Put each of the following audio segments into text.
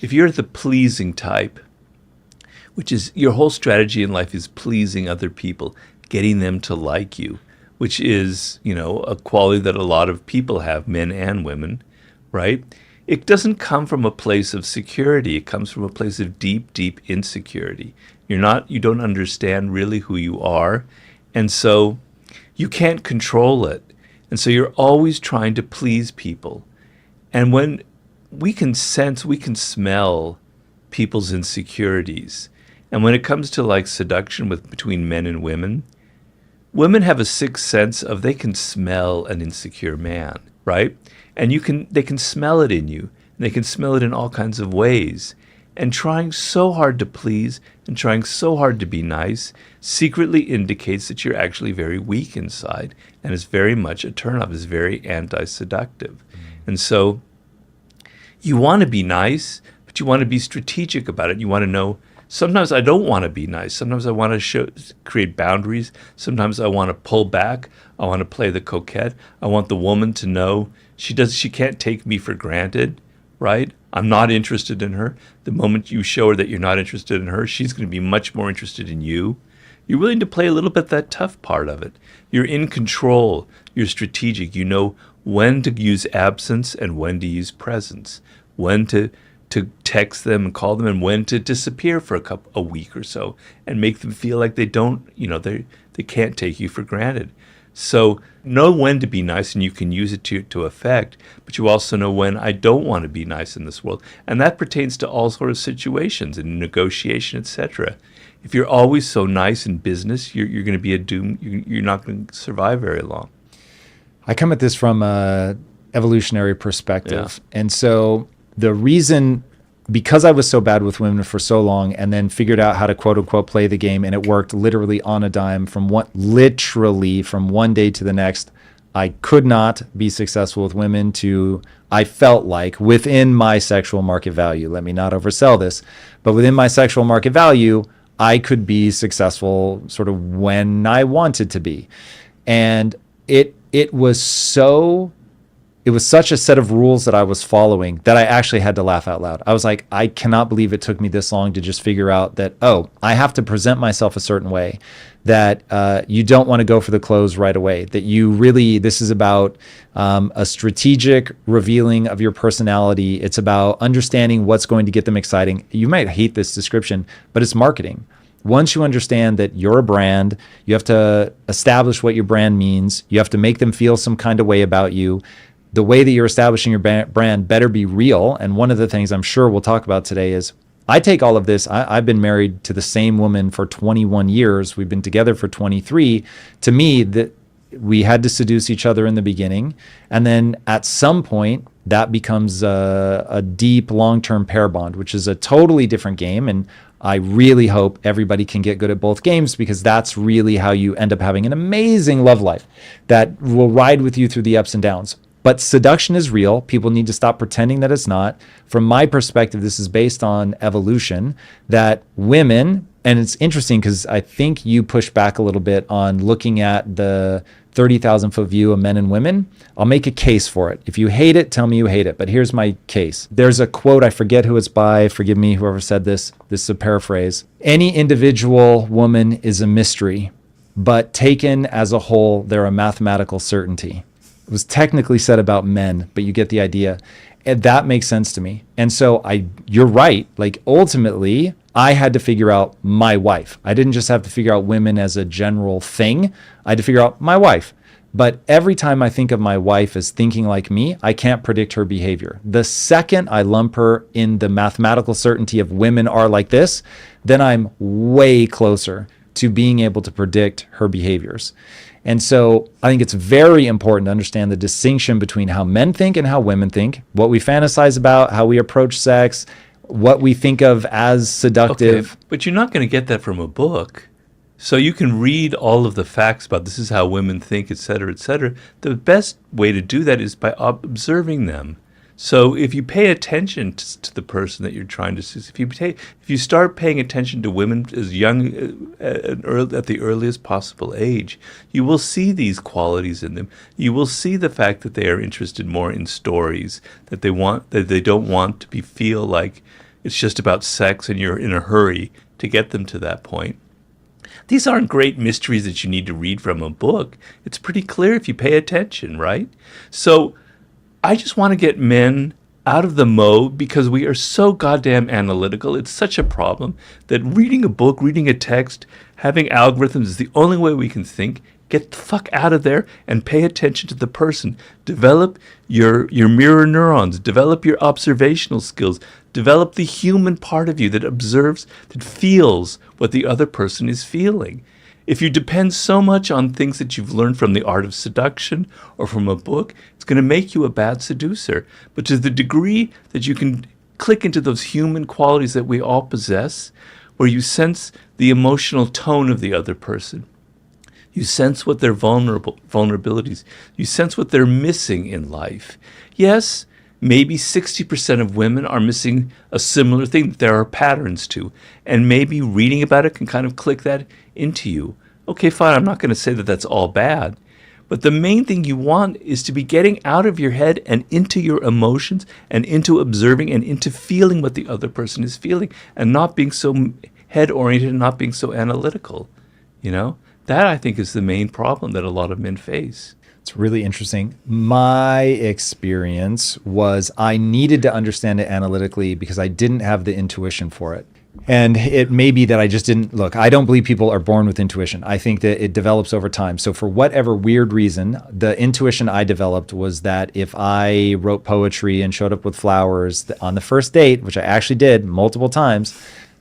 if you're the pleasing type, which is your whole strategy in life is pleasing other people, getting them to like you, which is, a quality that a lot of people have, men and women, right? It doesn't come from a place of security. It comes from a place of deep, deep insecurity. You don't understand really who you are, and so you can't control it. And so you're always trying to please people. And when we can smell people's insecurities. And when it comes to like seduction between men and women have a sixth sense of they can smell an insecure man, right? And they can smell it in you. And they can smell it in all kinds of ways. And trying so hard to please and trying so hard to be nice secretly indicates that you're actually very weak inside, and it's very much a turnoff. It's very anti-seductive. And so you want to be nice, but you want to be strategic about it. You want to know, sometimes I don't want to be nice. Sometimes I want to create boundaries. Sometimes I want to pull back. I want to play the coquette. I want the woman to know she can't take me for granted, right? I'm not interested in her. The moment you show her that you're not interested in her, she's going to be much more interested in you. You're willing to play a little bit that tough part of it. You're in control. You're strategic. You know when to use absence and when to use presence, when to text them and call them, and when to disappear for a week or so and make them feel like they don't, they can't take you for granted. So know when to be nice, and you can use it to effect, but you also know when I don't want to be nice in this world. And that pertains to all sorts of situations in negotiation, etc. If you're always so nice in business, you're going to be you're not going to survive very long. I come at this from a evolutionary perspective. Yeah. And so the reason, because I was so bad with women for so long and then figured out how to quote unquote play the game, and it worked literally on a dime from one day to the next, I could not be successful with women I felt like within my sexual market value. Let me not oversell this, but within my sexual market value, I could be successful sort of when I wanted to be. And it was such a set of rules that I was following that I actually had to laugh out loud. I was like, I cannot believe it took me this long to just figure out that, I have to present myself a certain way, that you don't want to go for the clothes right away, that this is about a strategic revealing of your personality. It's about understanding what's going to get them exciting. You might hate this description, but it's marketing. Once you understand that you're a brand, you have to establish what your brand means. You have to make them feel some kind of way about you. The way that you're establishing your brand better be real. And one of the things I'm sure we'll talk about today is I take all of this. I've been married to the same woman for 21 years. We've been together for 23. To me, that we had to seduce each other in the beginning. And then at some point, that becomes a deep, long-term pair bond, which is a totally different game. And I really hope everybody can get good at both games, because that's really how you end up having an amazing love life that will ride with you through the ups and downs. But seduction is real. People need to stop pretending that it's not. From my perspective, this is based on evolution, that women, and it's interesting because I think you push back a little bit on looking at the 30,000 foot view of men and women. I'll make a case for it. If you hate it, tell me you hate it. But here's my case. There's a quote, I forget who it's by. Forgive me, whoever said this. This is a paraphrase. Any individual woman is a mystery, but taken as a whole, they're a mathematical certainty. It was technically said about men, but you get the idea. And that makes sense to me. And so you're right. Like ultimately, I had to figure out my wife. I didn't just have to figure out women as a general thing. I had to figure out my wife. But every time I think of my wife as thinking like me, I can't predict her behavior. The second I lump her in the mathematical certainty of women are like this, then I'm way closer to being able to predict her behaviors. And so I think it's very important to understand the distinction between how men think and how women think, what we fantasize about, how we approach sex, what we think of as seductive. Okay, but you're not going to get that from a book. So you can read all of the facts about this is how women think, et cetera, et cetera. The best way to do that is by observing them. So if you pay attention to the person that you're trying to seduce, if you start paying attention to women as young at the earliest possible age, you will see these qualities in them. You will see the fact that they are interested more in stories, that they don't want to feel like it's just about sex and you're in a hurry to get them to that point. These aren't great mysteries that you need to read from a book. It's pretty clear if you pay attention, right? So I just want to get men out of the mode because we are so goddamn analytical. It's such a problem that reading a book, reading a text, having algorithms is the only way we can think. Get the fuck out of there and pay attention to the person. Develop your mirror neurons. Develop your observational skills. Develop the human part of you that observes, that feels what the other person is feeling. If you depend so much on things that you've learned from the art of seduction or from a book, it's going to make you a bad seducer. But to the degree that you can click into those human qualities that we all possess, where you sense the emotional tone of the other person, you sense what their vulnerabilities, you sense what they're missing in life. Yes, maybe 60% of women are missing a similar thing that there are patterns to. And maybe reading about it can kind of click that into you. Okay, fine, I'm not going to say that that's all bad. But the main thing you want is to be getting out of your head and into your emotions and into observing and into feeling what the other person is feeling and not being so head-oriented and not being so analytical, you know? That, I think, is the main problem that a lot of men face. It's really interesting. My experience was I needed to understand it analytically because I didn't have the intuition for it. And it may be that I just didn't look. I don't believe people are born with intuition. I think that it develops over time. So for whatever weird reason, the intuition I developed was that if I wrote poetry and showed up with flowers on the first date, which I actually did multiple times,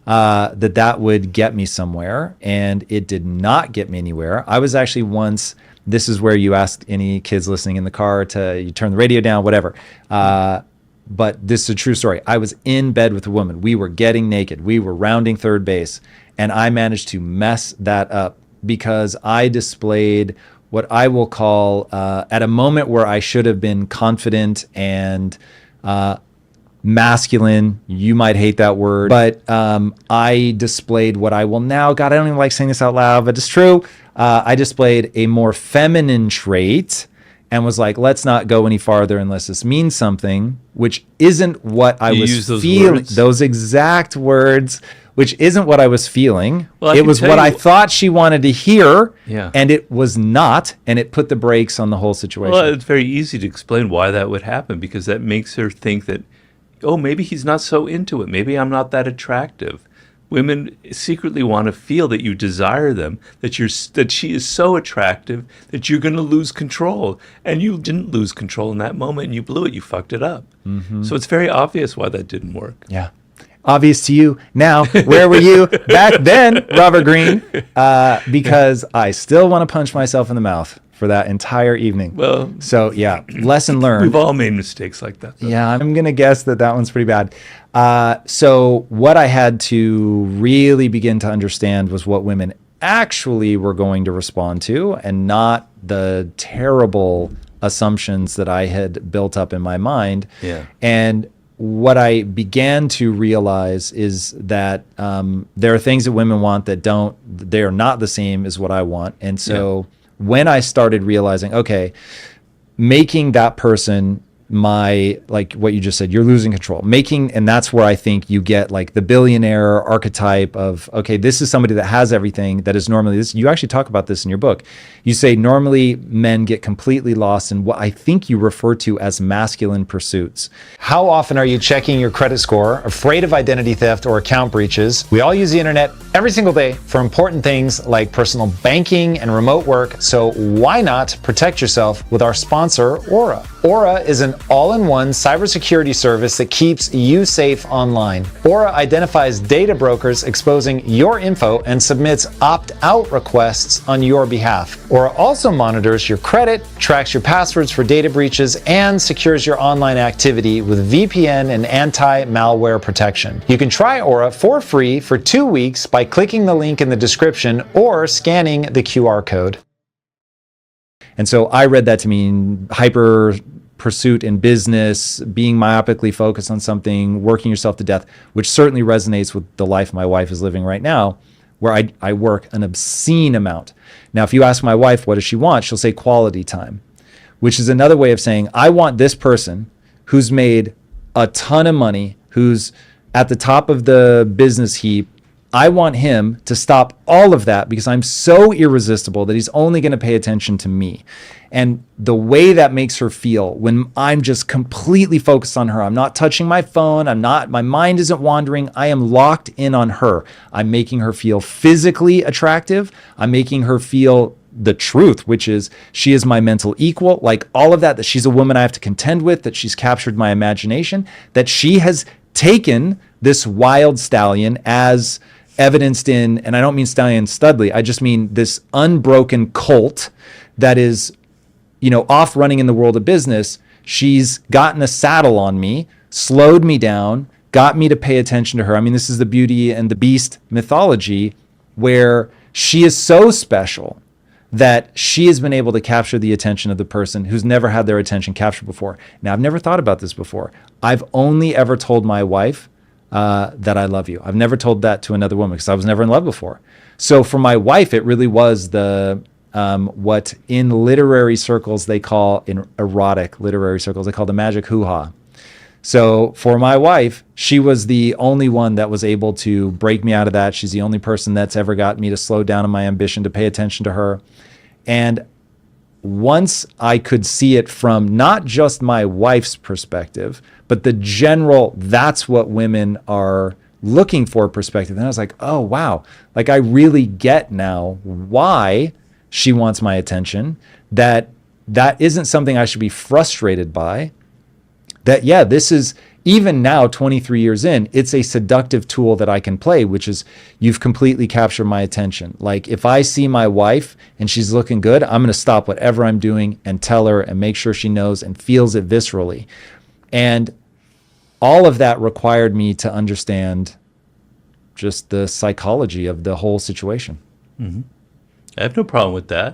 that would get me somewhere, and it did not get me anywhere. I was actually once, this is where you ask any kids listening in the car you turn the radio down, whatever. But this is a true story. I was in bed with a woman. We were getting naked. We were rounding third base, and I managed to mess that up because I displayed what I will call, at a moment where I should have been confident and masculine. You might hate that word, but I displayed what I will now, God, I don't even like saying this out loud, but it's true. I displayed a more feminine trait and was like, let's not go any farther unless this means something, which isn't what I was feeling. Those exact words, which isn't what I was feeling. Well, it was what I thought she wanted to hear, and it was not, and it put the brakes on the whole situation. Well, it's very easy to explain why that would happen, because that makes her think that, oh, maybe he's not so into it. Maybe I'm not that attractive. Women secretly want to feel that you desire them, that she is so attractive that you're going to lose control. And you didn't lose control in that moment, and you blew it. You fucked it up. Mm-hmm. So it's very obvious why that didn't work. Yeah. Obvious to you now. Where were you back then, Robert Greene? Because I still want to punch myself in the mouth for that entire evening. Well, so yeah, lesson learned. We've all made mistakes like that, though. Yeah, I'm going to guess that one's pretty bad. So what I had to really begin to understand was what women actually were going to respond to, and not the terrible assumptions that I had built up in my mind. Yeah. And what I began to realize is that there are things that women want that they're not the same as what I want. And so when I started realizing, okay, making that person like what you just said, you're losing control. And that's where I think you get like the billionaire archetype of, okay, this is somebody that has everything that is normally this. You actually talk about this in your book. You say normally men get completely lost in what I think you refer to as masculine pursuits. How often are you checking your credit score, afraid of identity theft or account breaches? We all use the internet every single day for important things like personal banking and remote work. So why not protect yourself with our sponsor, Aura? Aura is an all-in-one cybersecurity service that keeps you safe online. Aura identifies data brokers exposing your info and submits opt-out requests on your behalf. Aura also monitors your credit, tracks your passwords for data breaches, and secures your online activity with VPN and anti-malware protection. You can try Aura for free for 2 weeks by clicking the link in the description or scanning the QR code. And so I read that to mean hyper pursuit in business, being myopically focused on something, working yourself to death, which certainly resonates with the life my wife is living right now, where I work an obscene amount. Now, if you ask my wife, what does she want? She'll say quality time, which is another way of saying, I want this person who's made a ton of money, who's at the top of the business heap. I want him to stop all of that because I'm so irresistible that he's only going to pay attention to me. And the way that makes her feel when I'm just completely focused on her, I'm not touching my phone, my mind isn't wandering, I am locked in on her. I'm making her feel physically attractive. I'm making her feel the truth, which is she is my mental equal, like all of that, that she's a woman I have to contend with, that she's captured my imagination, that she has taken this wild stallion as evidenced in, and I don't mean Stallion Studley, I just mean this unbroken colt that is, off running in the world of business. She's gotten a saddle on me, slowed me down, got me to pay attention to her. I mean, this is the Beauty and the Beast mythology where she is so special that she has been able to capture the attention of the person who's never had their attention captured before. Now, I've never thought about this before. I've only ever told my wife that I love you. I've never told that to another woman because I was never in love before. So for my wife, it really was the what in literary circles they call, in erotic literary circles, they call the magic hoo-ha. So for my wife, she was the only one that was able to break me out of that. She's the only person that's ever got me to slow down on my ambition, to pay attention to her. And once I could see it from not just my wife's perspective, but the general, that's what women are looking for perspective. And I was like, oh, wow. Like I really get now why she wants my attention, that isn't something I should be frustrated by. That, yeah, this is, even now, 23 years in, it's a seductive tool that I can play, which is you've completely captured my attention. Like if I see my wife and she's looking good, I'm going to stop whatever I'm doing and tell her and make sure she knows and feels it viscerally. And all of that required me to understand just the psychology of the whole situation. Mm-hmm. I have no problem with that.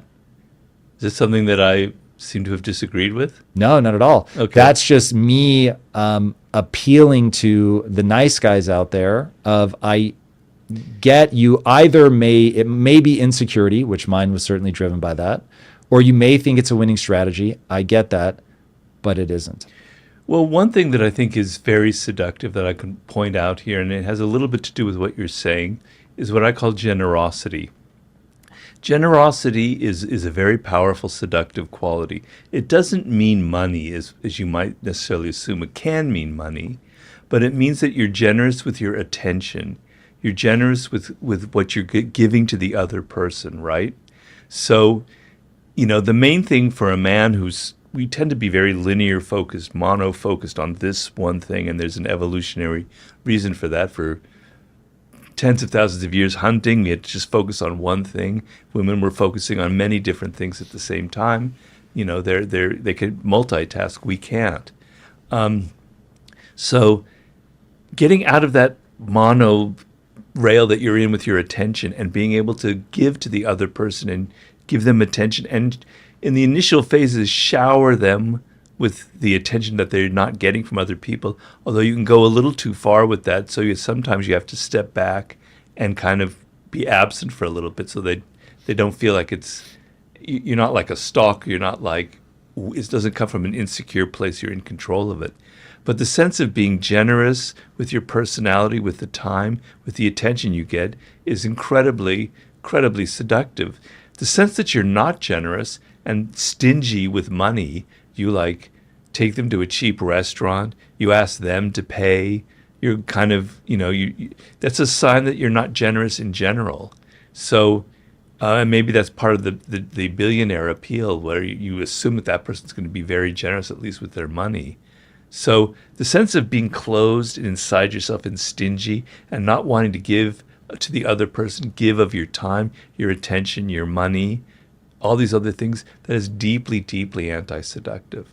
Is this something that I seem to have disagreed with? No, not at all. Okay. That's just me appealing to the nice guys out there of I get you either it may be insecurity, which mine was certainly driven by that, or you may think it's a winning strategy. I get that, but it isn't. Well, one thing that I think is very seductive that I can point out here, and it has a little bit to do with what you're saying, is what I call generosity. Generosity is a very powerful seductive quality. It doesn't mean money, as you might necessarily assume. It can mean money, but it means that you're generous with your attention. You're generous with what you're giving to the other person, right? So, the main thing for a man we tend to be very linear focused, mono focused on this one thing, and there's an evolutionary reason for that. For tens of thousands of years hunting, we had to just focus on one thing. Women were focusing on many different things at the same time. They could multitask. We can't. So getting out of that mono rail that you're in with your attention and being able to give to the other person and give them attention, and in the initial phases shower them with the attention that they're not getting from other people, although you can go a little too far with that. So sometimes you have to step back and kind of be absent for a little bit so they don't feel like you're not like a stalker. You're not like, it doesn't come from an insecure place. You're in control of it. But the sense of being generous with your personality, with the time, with the attention you get is incredibly, incredibly seductive. The sense that you're not generous and stingy with money, you take them to a cheap restaurant, you ask them to pay, you're kind of, that's a sign that you're not generous in general. So maybe that's part of the billionaire appeal, where you assume that person's going to be very generous, at least with their money. So the sense of being closed inside yourself and stingy and not wanting to give to the other person, give of your time, your attention, your money, all these other things, that is deeply, deeply anti-seductive.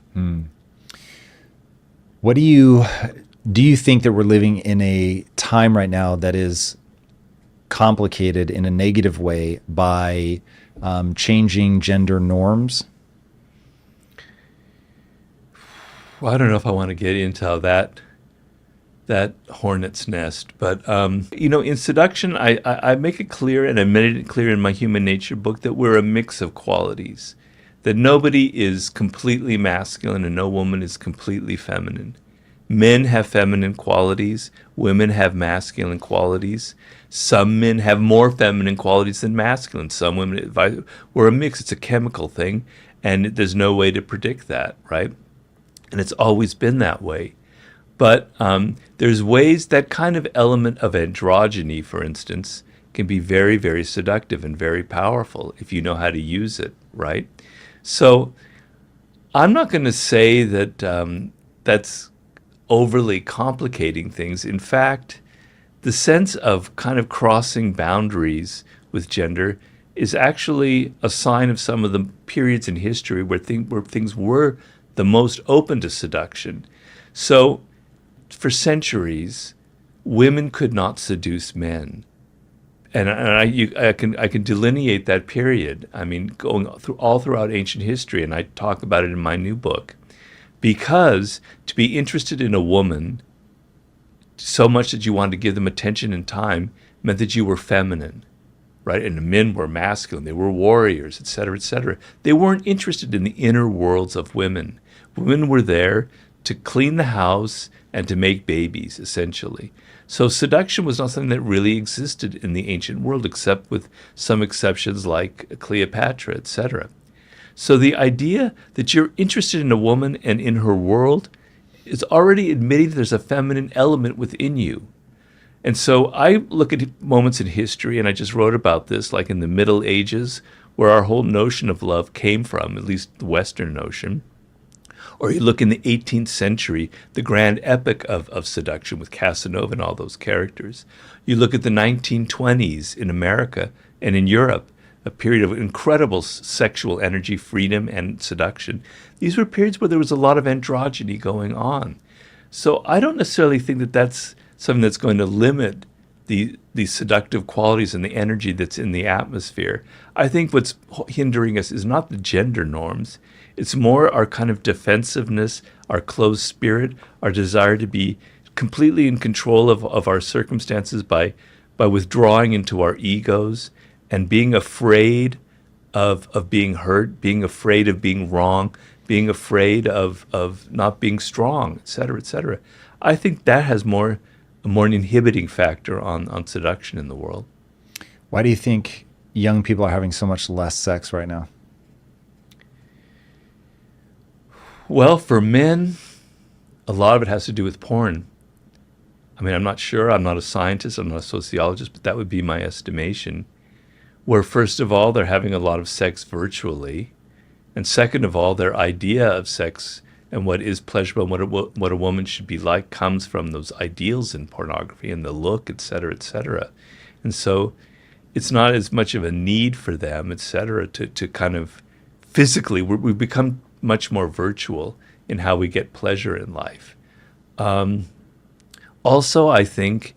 What do you think that we're living in a time right now that is complicated in a negative way by changing gender norms? Well, I don't know if I want to get into that hornet's nest, but in seduction, I make it clear, and I made it clear in my Human Nature book, that we're a mix of qualities, that nobody is completely masculine and no woman is completely feminine. Men have feminine qualities. Women have masculine qualities. Some men have more feminine qualities than masculine. Some women, we're a mix. It's a chemical thing, and there's no way to predict that, right? And it's always been that way. But there's ways that kind of element of androgyny, for instance, can be very, very seductive and very powerful if you know how to use it, right? So I'm not going to say that that's overly complicating things. In fact, the sense of kind of crossing boundaries with gender is actually a sign of some of the periods in history where things were the most open to seduction. So for centuries, women could not seduce men. And I can delineate that period. I mean, going through all throughout ancient history, and I talk about it in my new book. Because to be interested in a woman so much that you wanted to give them attention and time meant that you were feminine, right? And the men were masculine. They were warriors, et cetera, et cetera. They weren't interested in the inner worlds of women. Women were there to clean the house and to make babies, essentially. So seduction was not something that really existed in the ancient world, except with some exceptions like Cleopatra, et cetera. So the idea that you're interested in a woman and in her world is already admitting that there's a feminine element within you. And so I look at moments in history, and I just wrote about this, like in the Middle Ages, where our whole notion of love came from, at least the Western notion. Or you look in the 18th century, the grand epic of seduction with Casanova and all those characters. You look at the 1920s in America and in Europe, a period of incredible sexual energy, freedom, and seduction. These were periods where there was a lot of androgyny going on. So I don't necessarily think that that's something that's going to limit the seductive qualities and the energy that's in the atmosphere. I think what's hindering us is not the gender norms. It's more our kind of defensiveness, our closed spirit, our desire to be completely in control of our circumstances by withdrawing into our egos and being afraid of being hurt, being afraid of being wrong, being afraid of not being strong, et cetera, et cetera. I think that has a more inhibiting factor on seduction in the world. Why do you think young people are having so much less sex right now? Well, for men, a lot of it has to do with porn. I mean, I'm not sure. I'm not a scientist. I'm not a sociologist, but that would be my estimation. Where, first of all, they're having a lot of sex virtually. And second of all, their idea of sex and what is pleasurable and what a woman should be like comes from those ideals in pornography and the look, et cetera, et cetera. And so it's not as much of a need for them, et cetera, to kind of physically, we've become much more virtual in how we get pleasure in life. Also, I think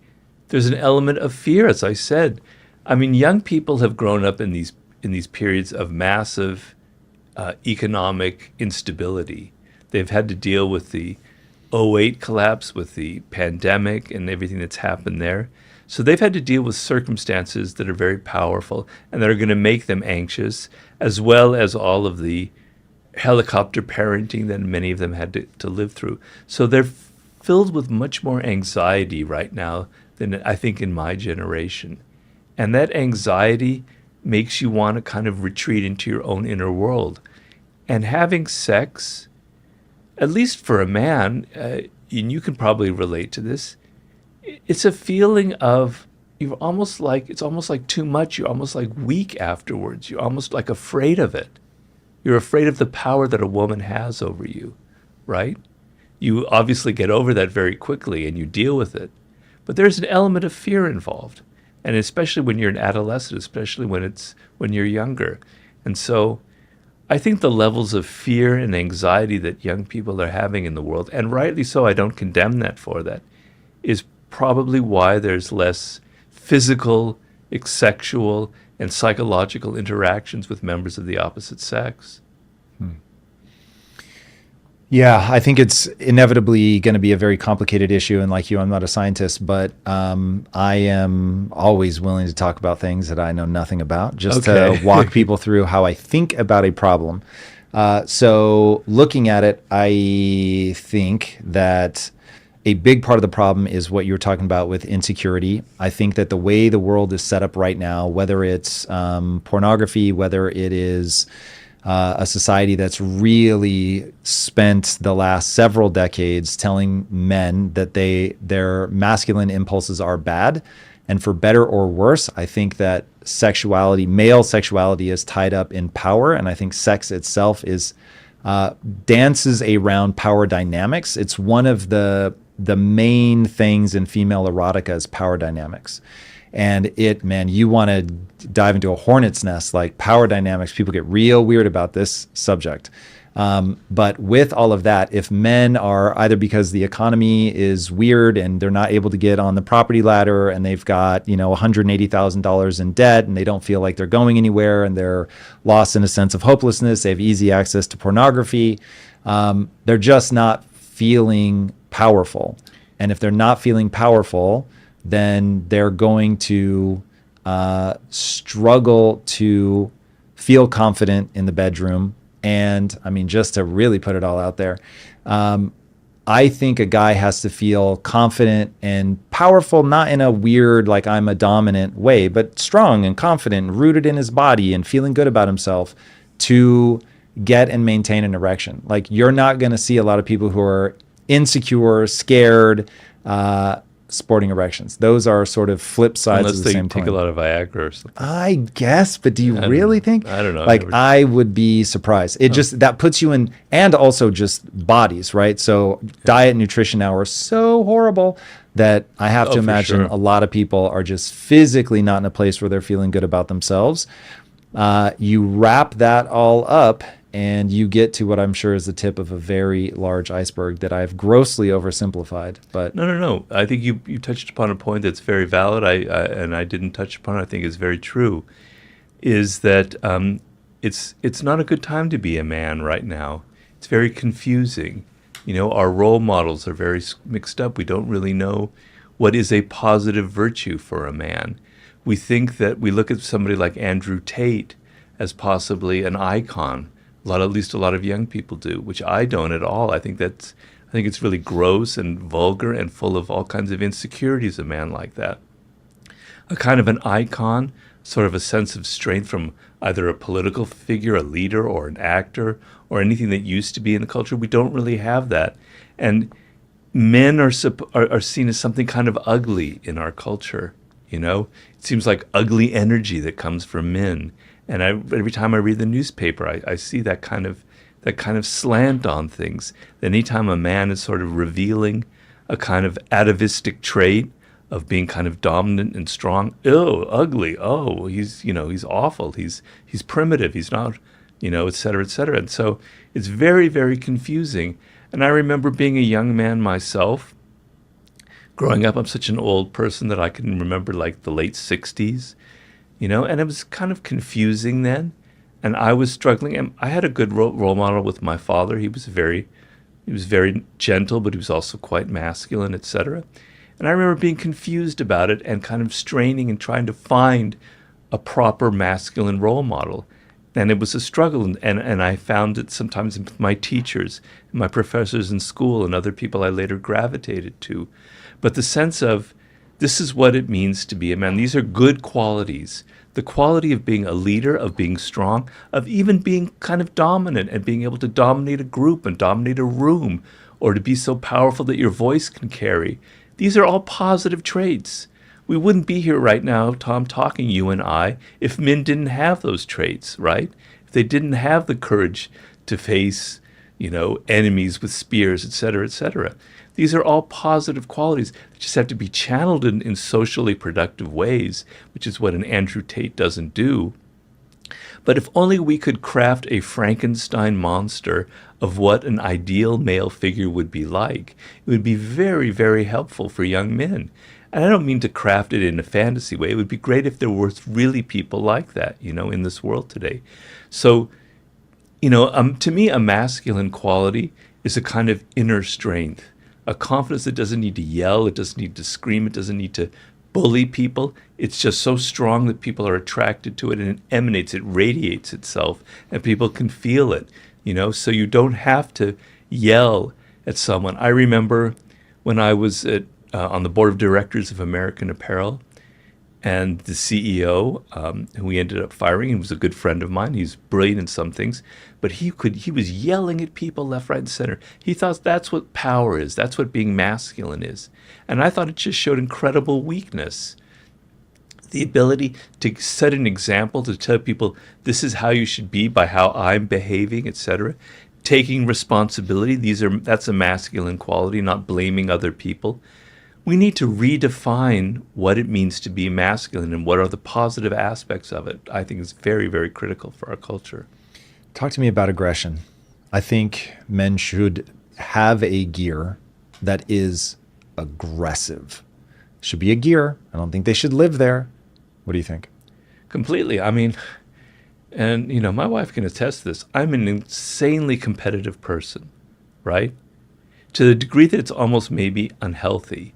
there's an element of fear, as I said. I mean, young people have grown up in these periods of massive economic instability. They've had to deal with the '08 collapse, with the pandemic and everything that's happened there. So they've had to deal with circumstances that are very powerful and that are going to make them anxious, as well as all of the helicopter parenting that many of them had to live through. So they're filled with much more anxiety right now than I think in my generation. And that anxiety makes you want to kind of retreat into your own inner world. And having sex, at least for a man, and you can probably relate to this, it's a feeling of it's almost like too much. You're almost like weak afterwards. You're almost like afraid of it. You're afraid of the power that a woman has over you, right? You obviously get over that very quickly and you deal with it. But there's an element of fear involved. And especially when you're an adolescent, especially when you're younger. And so I think the levels of fear and anxiety that young people are having in the world, and rightly so, I don't condemn that for that, is probably why there's less physical, sexual, and psychological interactions with members of the opposite sex. Yeah, I think it's inevitably going to be a very complicated issue. And like you, I'm not a scientist, but I am always willing to talk about things that I know nothing about, just to walk people through how I think about a problem. So looking at it, I think that a big part of the problem is what you're talking about with insecurity. I think that the way the world is set up right now, whether it's pornography, whether it is a society that's really spent the last several decades telling men that their masculine impulses are bad, and for better or worse, I think that male sexuality is tied up in power, and I think sex itself is dances around power dynamics. It's one of the main things in female erotica is power dynamics. And you want to dive into a hornet's nest, like power dynamics. People get real weird about this subject. But with all of that, if men are either because the economy is weird and they're not able to get on the property ladder and they've got, $180,000 in debt and they don't feel like they're going anywhere and they're lost in a sense of hopelessness, they have easy access to pornography, they're just not feeling powerful. And if they're not feeling powerful, then they're going to struggle to feel confident in the bedroom. And just to really put it all out there, I think a guy has to feel confident and powerful, not in a weird, like I'm a dominant way, but strong and confident and rooted in his body and feeling good about himself to get and maintain an erection. Like, you're not going to see a lot of people who are insecure, scared, sporting erections. Those are sort of flip sides of the same coin. Unless they take a lot of Viagra or something. I guess, but do you really think? I don't know. Like, I would be surprised. It just, that puts you in, and also just bodies, right? So diet and nutrition now are so horrible that I have to imagine a lot of people are just physically not in a place where they're feeling good about themselves. You wrap that all up and you get to what I'm sure is the tip of a very large iceberg that I've grossly oversimplified. But No. I think you touched upon a point that's very valid. I didn't touch upon it. I think is very true. Is that it's not a good time to be a man right now. It's very confusing. Our role models are very mixed up. We don't really know what is a positive virtue for a man. We think that we look at somebody like Andrew Tate as possibly an icon. At least a lot of young people do, which I don't at all. I think it's really gross and vulgar and full of all kinds of insecurities, a man like that. A kind of an icon, sort of a sense of strength from either a political figure, a leader, or an actor, or anything that used to be in the culture. We don't really have that. And men are seen as something kind of ugly in our culture. It seems like ugly energy that comes from men. And every time I read the newspaper, I see that kind of slant on things. Anytime a man is sort of revealing a kind of atavistic trait of being kind of dominant and strong, ugly. Oh, he's awful. He's primitive. He's not, et cetera, et cetera. And so it's very, very confusing. And I remember being a young man myself. Growing up, I'm such an old person that I can remember like the late 60s. And it was kind of confusing then. And I was struggling. And I had a good role model with my father. He was very gentle, but he was also quite masculine, etc. And I remember being confused about it and kind of straining and trying to find a proper masculine role model. And it was a struggle. And I found it sometimes with my teachers, my professors in school, and other people I later gravitated to. But the sense of, this is what it means to be a man. These are good qualities. The quality of being a leader, of being strong, of even being kind of dominant and being able to dominate a group and dominate a room, or to be so powerful that your voice can carry. These are all positive traits. We wouldn't be here right now, Tom, talking, you and I, if men didn't have those traits, right? If they didn't have the courage to face, enemies with spears, et cetera, et cetera. These are all positive qualities that just have to be channeled in socially productive ways, which is what an Andrew Tate doesn't do. But if only we could craft a Frankenstein monster of what an ideal male figure would be like, it would be very, very helpful for young men. And I don't mean to craft it in a fantasy way. It would be great if there were really people like that, in this world today. So, to me, a masculine quality is a kind of inner strength. A confidence that doesn't need to yell, it doesn't need to scream, it doesn't need to bully people. It's just so strong that people are attracted to it, and it emanates, it radiates itself, and people can feel it, so you don't have to yell at someone. I remember when I was on the board of directors of American Apparel, and the CEO, who we ended up firing, he was a good friend of mine. He's brilliant in some things, but he was yelling at people left, right, and center. He thought that's what power is. That's what being masculine is. And I thought it just showed incredible weakness. The ability to set an example, to tell people this is how you should be by how I'm behaving, etc. Taking responsibility, that's a masculine quality, not blaming other people. We need to redefine what it means to be masculine and what are the positive aspects of it. I think is very, very critical for our culture. Talk to me about aggression. I think men should have a gear that is aggressive. Should be a gear. I don't think they should live there. What do you think? Completely. I mean, and my wife can attest to this. I'm an insanely competitive person, right? To the degree that it's almost maybe unhealthy.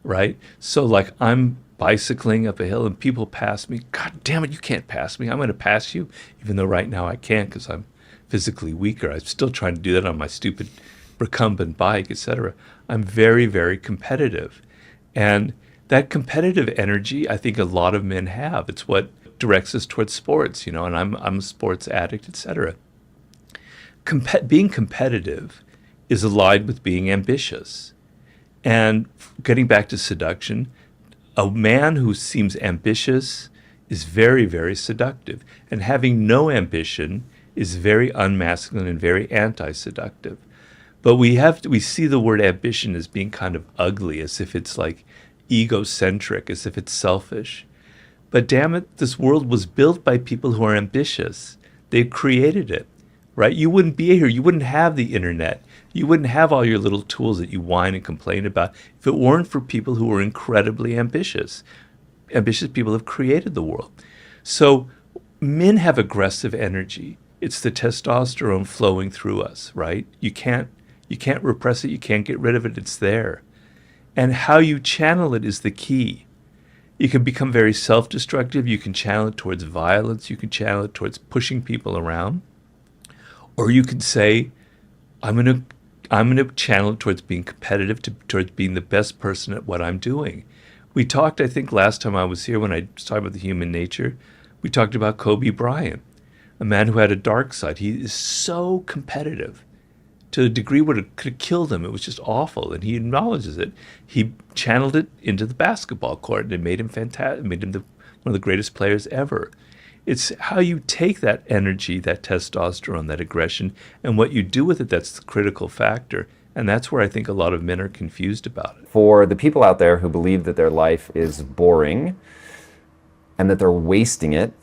Right? So like I'm bicycling up a hill and people pass me. God damn it, you can't pass me. I'm going to pass you, even though right now I can't because I'm physically weaker. I'm still trying to do that on my stupid recumbent bike, etc. I'm very, very competitive. And that competitive energy, I think a lot of men have. It's what directs us towards sports, and I'm a sports addict, etc. Being competitive is allied with being ambitious. And getting back to seduction, a man who seems ambitious is very, very seductive. And having no ambition is very unmasculine and very anti-seductive. But we see the word ambition as being kind of ugly, as if it's like egocentric, as if it's selfish. But damn it, this world was built by people who are ambitious. They created it, right? You wouldn't be here. You wouldn't have the internet. You wouldn't have all your little tools that you whine and complain about if it weren't for people who were incredibly ambitious. Ambitious people have created the world. So men have aggressive energy. It's the testosterone flowing through us, right? You can't repress it. You can't get rid of it. It's there. And how you channel it is the key. You can become very self-destructive. You can channel it towards violence. You can channel it towards pushing people around. Or you can say, I'm going to channel it towards being competitive, towards being the best person at what I'm doing. We talked, I think, last time I was here when I was talking about the human nature, we talked about Kobe Bryant, a man who had a dark side. He is so competitive to a degree where it could have killed him. It was just awful, and he acknowledges it. He channeled it into the basketball court, and it made him fantastic. It made him one of the greatest players ever. It's how you take that energy, that testosterone, that aggression, and what you do with it that's the critical factor. And that's where I think a lot of men are confused about it. For the people out there who believe that their life is boring and that they're wasting it,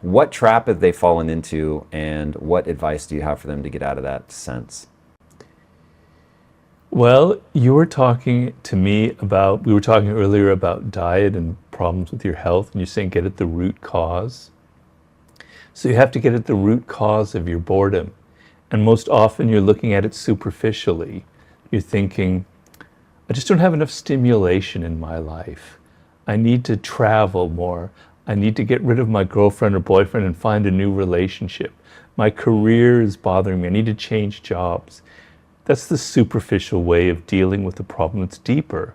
what trap have they fallen into, and what advice do you have for them to get out of that sense? Well, you were talking to me about, we were talking earlier about diet and problems with your health, and you're saying get at the root cause. So you have to get at the root cause of your boredom. And most often you're looking at it superficially. You're thinking, I just don't have enough stimulation in my life. I need to travel more. I need to get rid of my girlfriend or boyfriend and find a new relationship. My career is bothering me. I need to change jobs. That's the superficial way of dealing with the problem that's deeper.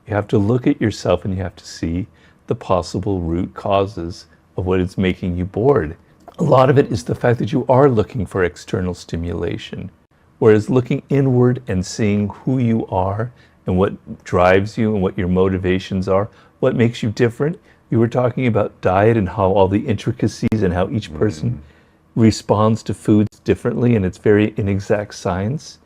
You have to look at yourself and you have to see the possible root causes of what is making you bored. A lot of it is the fact that you are looking for external stimulation, whereas looking inward and seeing who you are and what drives you and what your motivations are, what makes you different. You were talking about diet and how all the intricacies and how each person responds to foods differently, and it's very inexact science.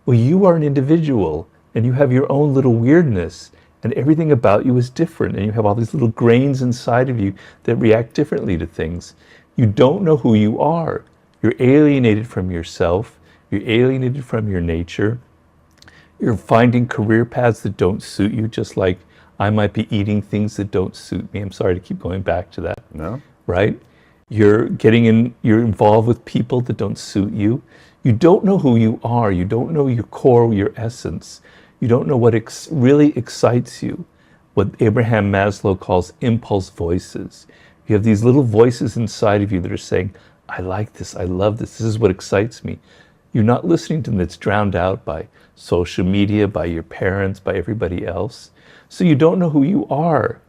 Well, you are an individual and you have your own little weirdness, and everything about you is different, and you have all these little grains inside of you that react differently to things. You don't know who you are. You're alienated from yourself. You're alienated from your nature. You're finding career paths that don't suit you, just like I might be eating things that don't suit me. I'm sorry to keep going back to that. No. Right? You're involved with people that don't suit you. You don't know who you are. You don't know your core, your essence. You don't know what really excites you, what Abraham Maslow calls impulse voices. You have these little voices inside of you that are saying, I like this, I love this, this is what excites me. You're not listening to them. It's drowned out by social media, by your parents, by everybody else. So you don't know who you are.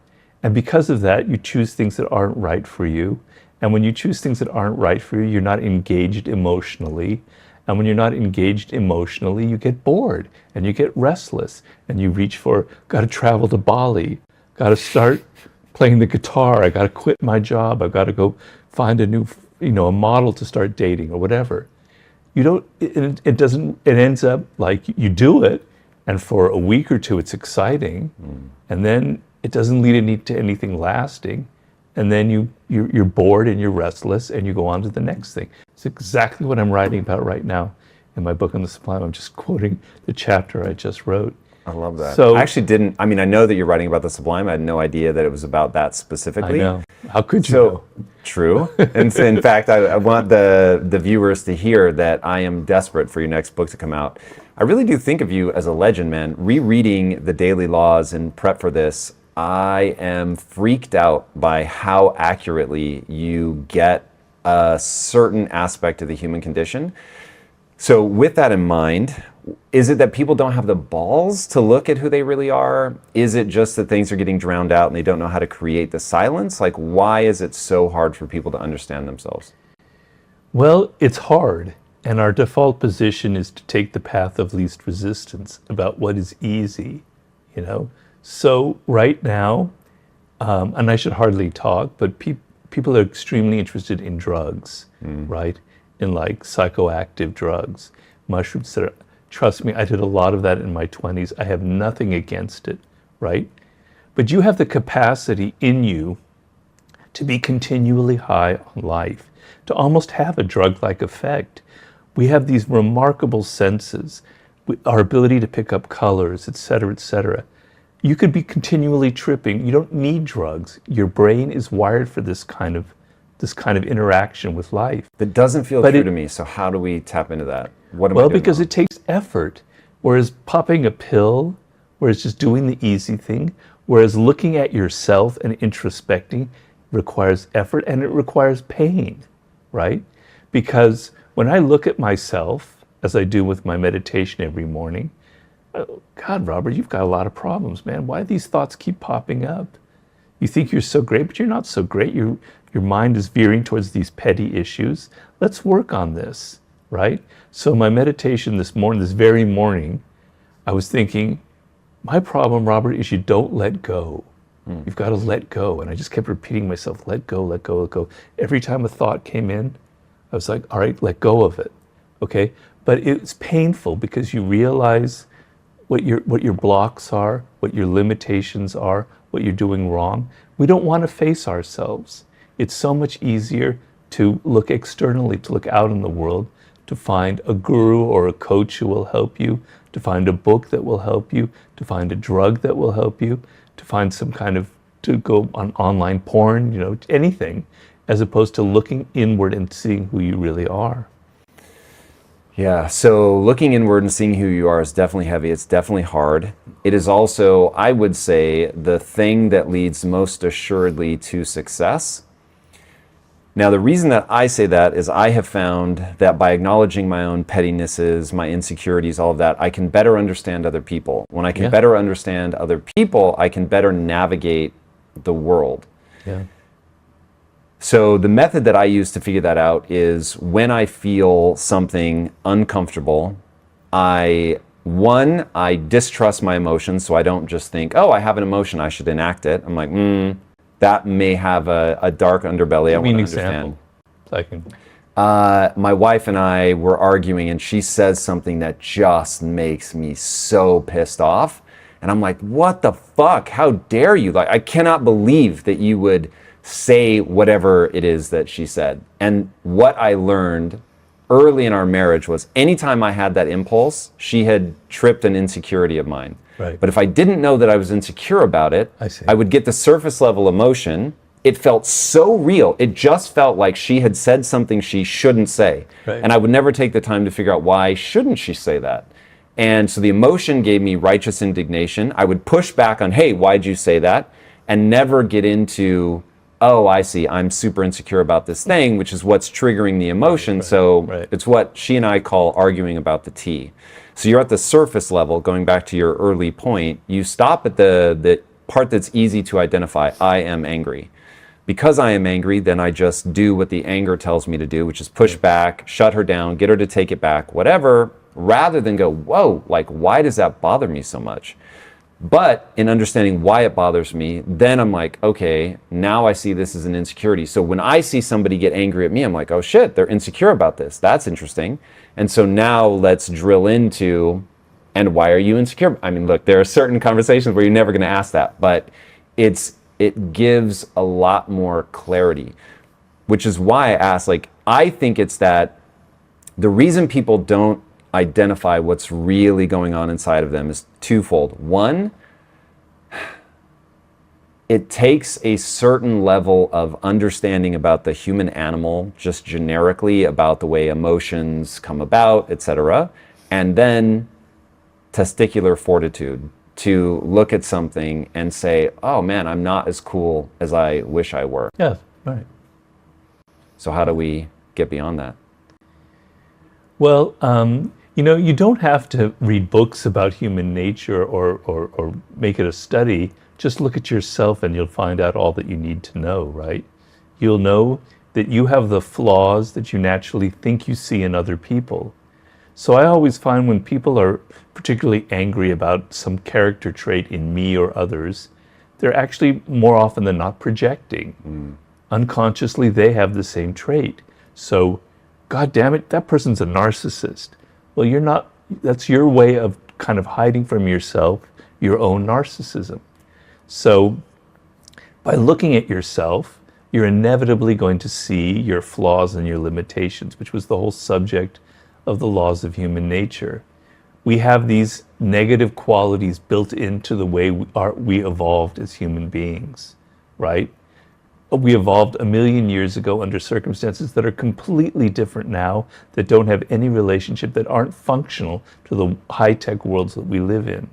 And because of that, you choose things that aren't right for you. And when you choose things that aren't right for you, you're not engaged emotionally. And when you're not engaged emotionally, you get bored and you get restless and you reach for, got to travel to Bali, got to start playing the guitar, I got to quit my job, I've got to go find a new, a model to start dating or whatever. You don't, it ends up like you do it, and for a week or two it's exciting, and then it doesn't lead to anything lasting, and then you're bored and you're restless and you go on to the next thing. It's exactly what I'm writing about right now in my book on the sublime. I'm just quoting the chapter I just wrote. I love that. So, I actually didn't, I know that you're writing about the sublime. I had no idea that it was about that specifically. I know. How could you know? True. And so in fact, I want the viewers to hear that I am desperate for your next book to come out. I really do think of you as a legend, man. Rereading the Daily Laws in prep for this, I am freaked out by how accurately you get a certain aspect of the human condition. So with that in mind, is it that people don't have the balls to look at who they really are? Is it just that things are getting drowned out and they don't know how to create the silence? Like, why is it so hard for people to understand themselves? Well, it's hard. And our default position is to take the path of least resistance about what is easy, So right now, and I should hardly talk, but people are extremely interested in drugs, right? In like psychoactive drugs, mushrooms. Trust me, I did a lot of that in my 20s. I have nothing against it, right? But you have the capacity in you to be continually high on life, to almost have a drug-like effect. We have these remarkable senses, our ability to pick up colors, et cetera, et cetera. You could be continually tripping. You don't need drugs. Your brain is wired for this kind of interaction with life. That doesn't feel true to me. So how do we tap into that? What am I doing because wrong? it takes effort. Whereas popping a pill, whereas just doing the easy thing, whereas looking at yourself and introspecting requires effort and it requires pain, right? Because when I look at myself, as I do with my meditation every morning, God, Robert, you've got a lot of problems, man. Why do these thoughts keep popping up? You think you're so great, but you're not so great. Your mind is veering towards these petty issues. Let's work on this, right? So my meditation this very morning, I was thinking, my problem, Robert, is you don't let go. You've got to let go. And I just kept repeating myself, let go, let go, let go. Every time a thought came in, I was like, all right, let go of it, okay? But it's painful because you realize what your blocks are, what your limitations are, what you're doing wrong. We don't want to face ourselves. It's so much easier to look externally, to look out in the world, to find a guru or a coach who will help you, to find a book that will help you, to find a drug that will help you, to find to go on online porn, anything, as opposed to looking inward and seeing who you really are. Yeah, so looking inward and seeing who you are is definitely heavy. It's definitely hard. It is also, I would say, the thing that leads most assuredly to success. Now, the reason that I say that is I have found that by acknowledging my own pettinesses, my insecurities, all of that, I can better understand other people. When I can better understand other people, I can better navigate the world. Yeah. So the method that I use to figure that out is when I feel something uncomfortable, I distrust my emotions, so I don't just think, oh, I have an emotion, I should enact it. I'm like, that may have a dark underbelly. I want to understand. My wife and I were arguing, and she says something that just makes me so pissed off. And I'm like, what the fuck? How dare you? Like, I cannot believe that you would say whatever it is that she said. And what I learned early in our marriage was anytime I had that impulse, she had tripped an insecurity of mine. Right. But if I didn't know that I was insecure about it, I would get the surface level emotion. It felt so real. It just felt like she had said something she shouldn't say. Right. And I would never take the time to figure out why shouldn't she say that. And so the emotion gave me righteous indignation. I would push back on, hey, why'd you say that? And never get into oh, I see, I'm super insecure about this thing, which is what's triggering the emotion. Right. It's what she and I call arguing about the tea. So you're at the surface level, going back to your early point, you stop at the part that's easy to identify. I am angry. Because I am angry, then I just do what the anger tells me to do, which is push back, shut her down, get her to take it back, whatever, rather than go, whoa, like, why does that bother me so much? But in understanding why it bothers me, then I'm like, okay, now I see this as an insecurity. So when I see somebody get angry at me, I'm like, oh shit, they're insecure about this. That's interesting. And so now let's drill into, and why are you insecure? I mean, look, there are certain conversations where you're never going to ask that, but it gives a lot more clarity, which is why I ask, like, I think it's that the reason people don't identify what's really going on inside of them is twofold. One, it takes a certain level of understanding about the human animal, just generically about the way emotions come about, etc. And then testicular fortitude to look at something and say, oh man, I'm not as cool as I wish I were. Yeah, right. So how do we get beyond that? Well, you don't have to read books about human nature or make it a study. Just look at yourself and you'll find out all that you need to know, right? You'll know that you have the flaws that you naturally think you see in other people. So I always find when people are particularly angry about some character trait in me or others, they're actually more often than not projecting. Unconsciously, they have the same trait. So, God damn it, that person's a narcissist. Well, you're not, that's your way of kind of hiding from yourself your own narcissism. So by looking at yourself, you're inevitably going to see your flaws and your limitations, which was the whole subject of the laws of human nature. We have these negative qualities built into the way we evolved as human beings, right? We evolved 1 million years ago under circumstances that are completely different now, that don't have any relationship, that aren't functional to the high-tech worlds that we live in.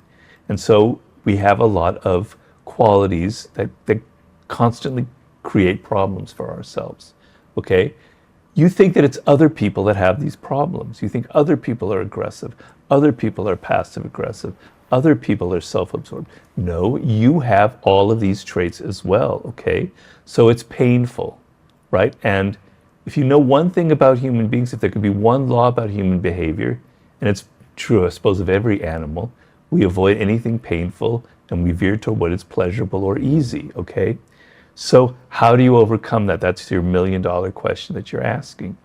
And so we have a lot of qualities that constantly create problems for ourselves, okay? You think that it's other people that have these problems. You think other people are aggressive, other people are passive-aggressive, other people are self-absorbed. No, you have all of these traits as well, okay? So it's painful, right? And if you know one thing about human beings, if there could be one law about human behavior, and it's true, I suppose, of every animal, we avoid anything painful and we veer toward what is pleasurable or easy, okay? So how do you overcome that? That's your $1 million question that you're asking.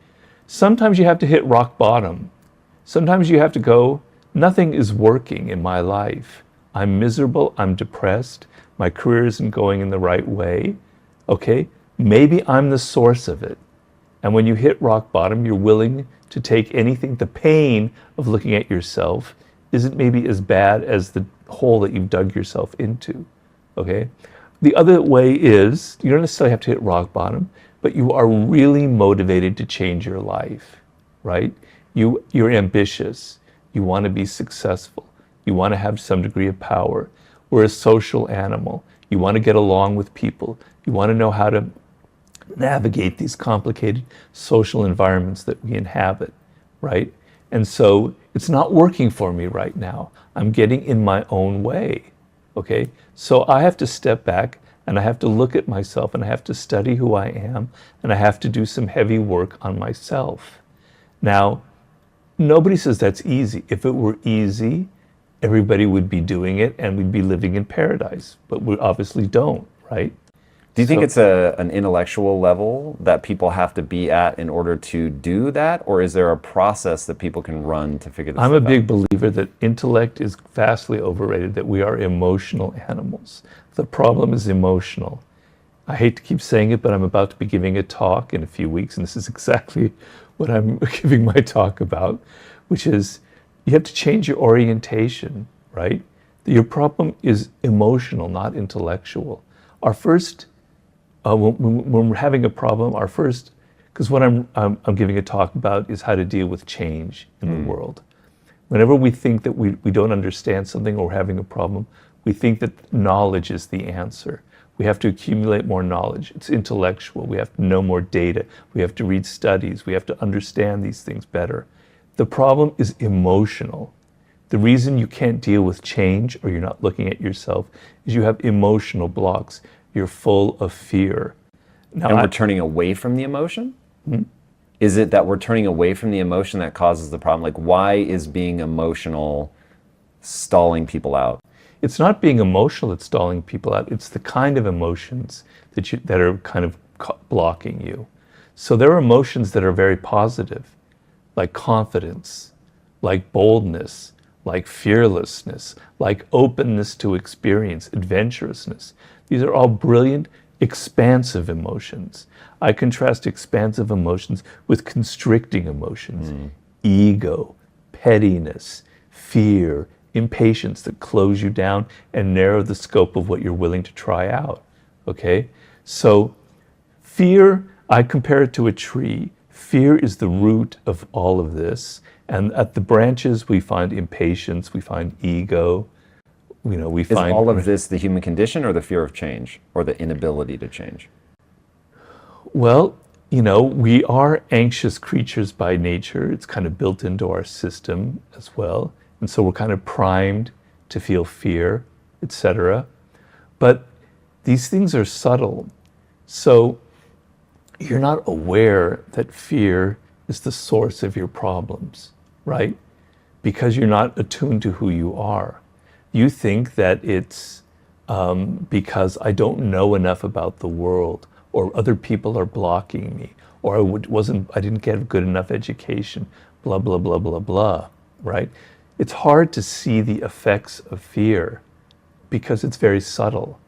Sometimes you have to hit rock bottom. Sometimes you have to go, nothing is working in my life. I'm miserable, I'm depressed, my career isn't going in the right way. Okay, maybe I'm the source of it. And when you hit rock bottom, you're willing to take anything. The pain of looking at yourself isn't maybe as bad as the hole that you've dug yourself into, okay? The other way is, you don't necessarily have to hit rock bottom, but you are really motivated to change your life, right? You're ambitious. You want to be successful. You want to have some degree of power. We're a social animal. You want to get along with people. You want to know how to navigate these complicated social environments that we inhabit, right? And so it's not working for me right now. I'm getting in my own way, okay? So I have to step back and I have to look at myself and I have to study who I am and I have to do some heavy work on myself. Now, nobody says that's easy. If it were easy, everybody would be doing it and we'd be living in paradise, but we obviously don't, right? Do you think it's an intellectual level that people have to be at in order to do that? Or is there a process that people can run to figure this out? I'm a big believer that intellect is vastly overrated, that we are emotional animals. The problem is emotional. I hate to keep saying it, but I'm about to be giving a talk in a few weeks, and this is exactly what I'm giving my talk about, which is you have to change your orientation, right? Your problem is emotional, not intellectual. Our first when we're having a problem, our first, because what I'm giving a talk about is how to deal with change in the world. Whenever we think that we don't understand something or we're having a problem, we think that knowledge is the answer. We have to accumulate more knowledge. It's intellectual. We have to know more data. We have to read studies. We have to understand these things better. The problem is emotional. The reason you can't deal with change, or you're not looking at yourself, is you have emotional blocks. You're full of fear. Now, And we're turning away from the emotion? Is it that we're turning away from the emotion that causes the problem? Like, why is being emotional stalling people out? It's not being emotional that's stalling people out. It's the kind of emotions that are kind of blocking you. So there are emotions that are very positive, like confidence, like boldness, like fearlessness, like openness to experience, adventurousness. These are all brilliant, expansive emotions. I contrast expansive emotions with constricting emotions. Ego, pettiness, fear, impatience that close you down and narrow the scope of what you're willing to try out. Okay? So fear, I compare it to a tree. Fear is the root of all of this. And at the branches, we find impatience, we find ego, we Is find... all of this the human condition, or the fear of change, or the inability to change? Well, we are anxious creatures by nature. It's kind of built into our system as well. And so we're kind of primed to feel fear, etc. But these things are subtle. So you're not aware that fear is the source of your problems, right? Because you're not attuned to who you are. You think that it's because I don't know enough about the world, or other people are blocking me, or I didn't get a good enough education, blah, blah, blah, blah, blah, right? It's hard to see the effects of fear because it's very subtle.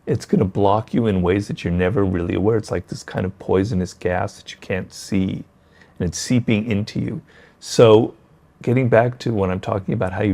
It's going to block you in ways that you're never really aware. It's like this kind of poisonous gas that you can't see, and it's seeping into you. So getting back to when I'm talking about how you